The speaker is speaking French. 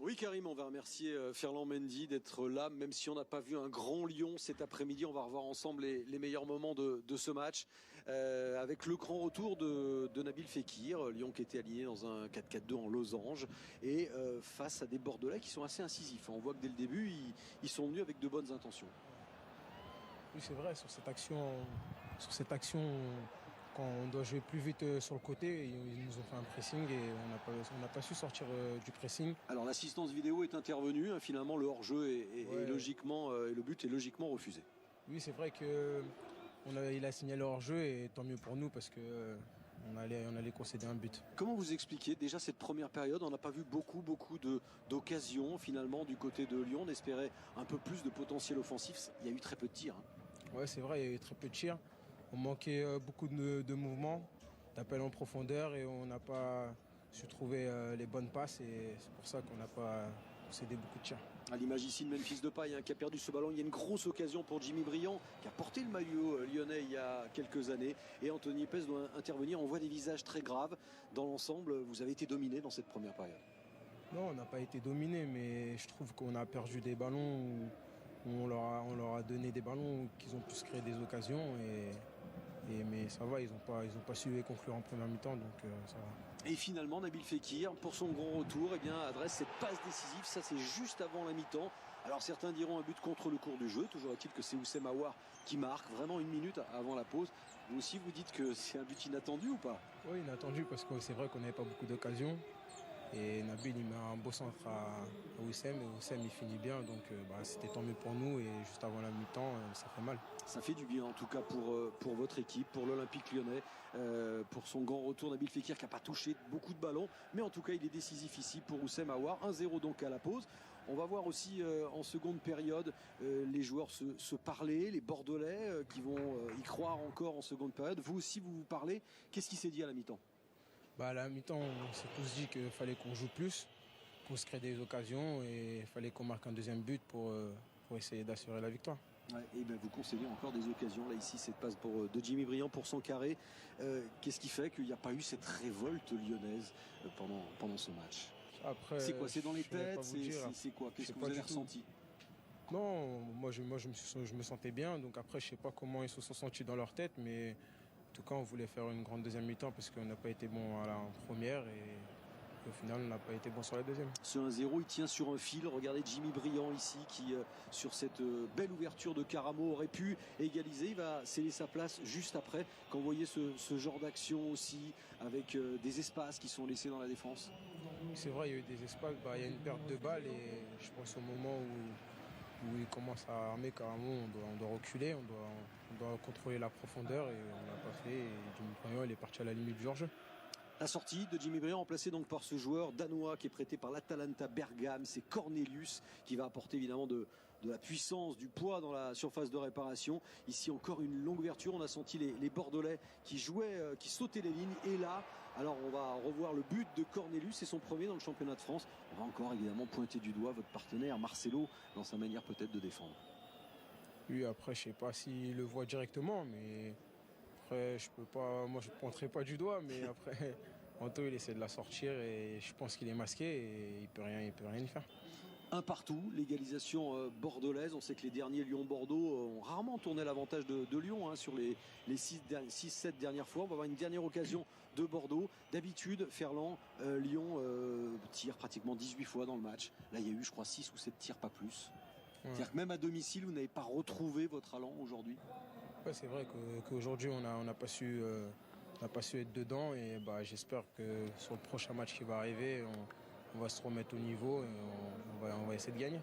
Oui Karim, on va remercier Ferland Mendy d'être là, même si on n'a pas vu un grand Lyon cet après-midi. On va revoir ensemble les meilleurs moments de ce match avec le grand retour de Nabil Fekir. Lyon qui était aligné dans un 4-4-2 en losange et face à des Bordelais qui sont assez incisifs. On voit que dès le début, ils sont venus avec de bonnes intentions. Oui, c'est vrai, sur cette action, quand on doit jouer plus vite sur le côté, ils nous ont fait un pressing et on n'a pas su sortir du pressing. Alors l'assistance vidéo est intervenue, hein, finalement le hors-jeu est logiquement, et le but est logiquement refusé. Oui, c'est vrai qu'il a signalé hors-jeu et tant mieux pour nous parce que on allait concéder un but. Comment vous expliquez déjà cette première période? On n'a pas vu beaucoup d'occasions finalement du côté de Lyon. On espérait un peu plus de potentiel offensif. Il y a eu très peu de tirs. Hein. Ouais, c'est vrai, il y a eu très peu de tirs. On manquait beaucoup de mouvements, d'appels en profondeur et on n'a pas su trouver les bonnes passes et c'est pour ça qu'on n'a pas concédé beaucoup de tirs. À l'image ici de Memphis Depay hein, qui a perdu ce ballon. Il y a une grosse occasion pour Jimmy Briand qui a porté le maillot lyonnais il y a quelques années. Et Anthony Lopez doit intervenir. On voit des visages très graves. Dans l'ensemble, vous avez été dominé dans cette première période. Non, on n'a pas été dominé, mais je trouve qu'on a perdu des ballons où on leur a donné des ballons qu'ils ont pu se créer des occasions. Mais ça va, ils n'ont pas su les conclure en première mi-temps, donc ça va. Et finalement, Nabil Fekir, pour son grand retour, eh bien, adresse cette passe décisive. Ça, c'est juste avant la mi-temps. Alors certains diront un but contre le cours du jeu. Toujours est-il que c'est Oussem Aouar qui marque vraiment une minute avant la pause. Vous aussi, vous dites que c'est un but inattendu ou pas? Oui, inattendu parce que c'est vrai qu'on n'avait pas beaucoup d'occasions. Et Nabil il met un beau centre à Oussem et Oussem il finit bien donc c'était tant mieux pour nous et juste avant la mi-temps ça fait mal. Ça fait du bien en tout cas pour votre équipe, pour l'Olympique Lyonnais, pour son grand retour. Nabil Fekir qui n'a pas touché beaucoup de ballons mais en tout cas il est décisif ici pour Oussem Aouar. 1-0 donc à la pause. On va voir aussi en seconde période les joueurs se parler, les Bordelais qui vont y croire encore en seconde période. Vous aussi vous parlez. Qu'est-ce qui s'est dit à la mi-temps? À la mi-temps, on s'est tous dit qu'il fallait qu'on joue plus, qu'on se crée des occasions et il fallait qu'on marque un deuxième but pour essayer d'assurer la victoire. Ouais, et ben vous concédez encore des occasions. Là ici cette passe de Jimmy Briand pour son carré. Qu'est-ce qui fait qu'il n'y a pas eu cette révolte lyonnaise pendant ce match? C'est quoi? C'est dans les têtes? C'est quoi? Qu'est-ce que vous avez ressenti? Non, moi je me sentais bien. Donc après je ne sais pas comment ils se sont sentis dans leur tête, mais en tout cas, on voulait faire une grande deuxième mi-temps parce qu'on n'a pas été bon en première et au final, on n'a pas été bon sur la deuxième. Ce 1-0, il tient sur un fil. Regardez Jimmy Briand ici qui, sur cette belle ouverture de Karamo, aurait pu égaliser. Il va sceller sa place juste après. Quand vous voyez ce genre d'action aussi, avec des espaces qui sont laissés dans la défense. C'est vrai, il y a eu des espaces. Il y a une perte de balle et je pense au moment où il commence à armer Karamo, on doit reculer, on doit contrôler la profondeur et on l'a pas fait. Et Jimmy Briand, il est parti à la limite du hors-jeu. La sortie de Jimmy Briand remplacée donc par ce joueur danois qui est prêté par l'Atalanta Bergame, c'est Cornelius qui va apporter évidemment de la puissance, du poids dans la surface de réparation. Ici encore une longue ouverture, on a senti les Bordelais qui jouaient, qui sautaient les lignes et là, alors on va revoir le but de Cornelius, c'est son premier dans le championnat de France. On va encore évidemment pointer du doigt votre partenaire Marcelo dans sa manière peut-être de défendre. Oui, après je sais pas s'il le voit directement, mais après je peux pas, moi je ne pointerai pas du doigt, mais après Anto il essaie de la sortir et je pense qu'il est masqué et il peut rien y faire. Un partout, l'égalisation bordelaise. On sait que les derniers Lyon-Bordeaux ont rarement tourné l'avantage de Lyon hein, sur les 6-7 dernières fois. On va avoir une dernière occasion de Bordeaux. D'habitude, Ferland, Lyon tire pratiquement 18 fois dans le match. Là, il y a eu, je crois, 6 ou 7 tirs, pas plus. Ouais. C'est-à-dire que même à domicile, vous n'avez pas retrouvé votre allant aujourd'hui. Ouais, c'est vrai qu'aujourd'hui, on n'a pas su être dedans. Et j'espère que sur le prochain match qui va arriver, on va se remettre au niveau et on va essayer de gagner.